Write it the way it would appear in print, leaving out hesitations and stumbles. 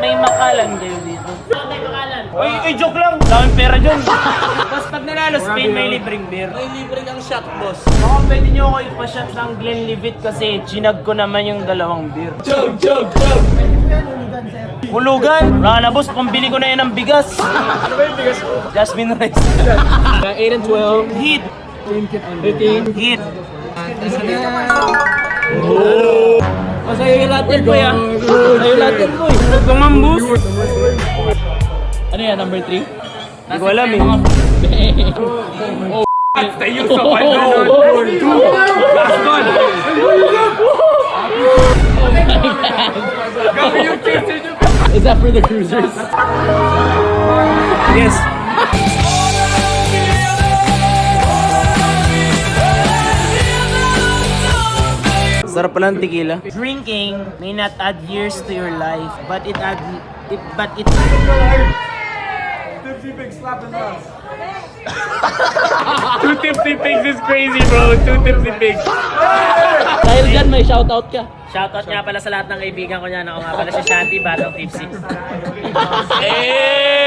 may makalan kayo dito. May makalan. Ay, joke lang. Daming pera dyan. Tapos pag nanalo, Spain may libreng beer. May libre ang shot, boss. Baka pwede nyo ako ipashot ng Glenlivet kasi ginag ko naman yung dalawang beer. Chug! Hulugan! Wala na boss, pambili ko na yan ng bigas. Ano ba yung bigas mo? Jasmine rice. 8 and 12. Heat! 13. Heat! Oh! Masaya yung lahat yan, boy, ah. Masaya yung lahat yan, boy. Pangambus! Ano yan, number 3? Hindi ko alam eh. Tayo sa final. Last one. Is that for the cruisers? Yes. Sarap pala ng tequila. Drinking may not add years to your life, but it 250 pigs is crazy, bro. 250 pigs. Dahil dyan, may shoutout ka. Shoutout nga pala sa lahat ng kaibigan ko niyan. Ako nga pala si Shanti, Batang Tipsy. Hey!